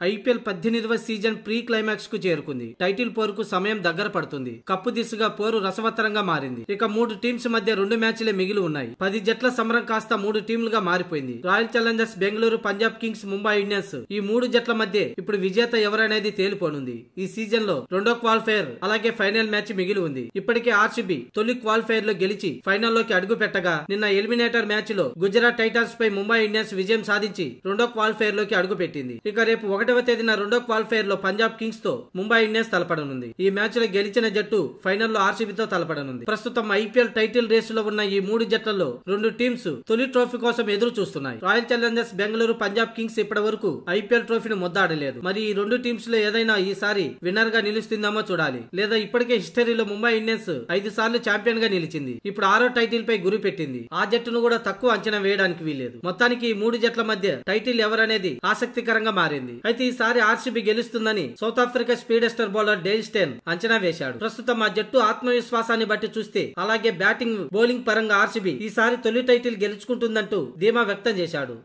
IPL 18వ season pre climax కు చేరుకుంది. Title పోరుకు సమయం దగ్గర పడుతుంది. కప్పు దిశగా పోరు రసవత్తరంగా మారింది. ఇక 3 టీమ్స్ మధ్య 2 మ్యాచ్లే మిగిలి ఉన్నాయి. 10 జట్ల సమరం కాస్త 3 టీంలుగా మారిపోయింది. Royal Challengers Bengaluru, Punjab Kings, Mumbai Indians ఈ 3 జట్ల మధ్య ఇప్పుడు విజేత ఎవరనేది తేలిపోనుంది. ఈ సీజన్ లో రెండో క్వాలిఫైర్ అలాగే ఫైనల్ మ్యాచ్ మిగిలి ఉంది. ఇప్పటికే ఆర్సీబీ తొలి క్వాలిఫైర్ లో గెలిచి ఫైనల్లోకి అడుగు పెట్టగా నిన్న ఎలిమినేటర్ మ్యాచ్ లో గుజరాత్ టైటన్స్ పై ముంబై ఇండియన్స్ విజయం సాధించి రెండో క్వాలిఫైర్ లోకి అడుగు పెట్టింది. ఇక రేపు 1వ తేదీన రెండో క్వాలిఫైర్ లో పంజాబ్ కింగ్స్ తో ముంబై ఇండియన్స్ తలపడనుంది. ఈ మ్యాచ్ లో గెలిచిన జట్టు ఫైనల్ లో ఆర్సీబీతో తలపడనుంది. ప్రస్తుతం ఐపీఎల్ టైటిల్ రేసులో ఉన్న ఈ 3 జట్లలో 2 టీమ్స్ తొలి ట్రోఫీ కోసం ఎదురు చూస్తున్నాయి. Royal Challengers Bengaluru, Punjab Kings ఇప్పటి వరకు ఐపీఎల్ ట్రోఫీని ముద్దాడలేదు. మరి ఈ 2 టీమ్స్ లో ఏదైనా ఈసారి విన్నర్ గా నిలుస్తుందేమో చూడాలి. లేదా ఇప్పటికే హిస్టరీలో ముంబై ఇండియన్స్ 5 సార్లు ఛాంపియన్ గా నిలిచింది. ఇప్పుడు 6వ టైటిల్ పై గురి పెట్టింది. ఆ జట్టును కూడా తక్కువ అంచనా వేయడానికి వీలేదు. మొత్తానికి ఈ 3 జట్ల మధ్య టైటిల్ ఎవరనేది ఆసక్తికరంగా మారింది. అయితే ఈసారి ఆర్సీబీ గెలుస్తుందని South Africa speedster bowler Dale Steyn అంచనా వేశాడు. ప్రస్తుతం ఆ జట్టు ఆత్మవిశ్వాసాన్ని బట్టి చూస్తే అలాగే బ్యాటింగ్, బౌలింగ్ పరంగా ఆర్సీబీ ఈసారి తొలి టైటిల్ గెలుచుకుంటుందంటూ ధీమా వ్యక్తం చేశాడు.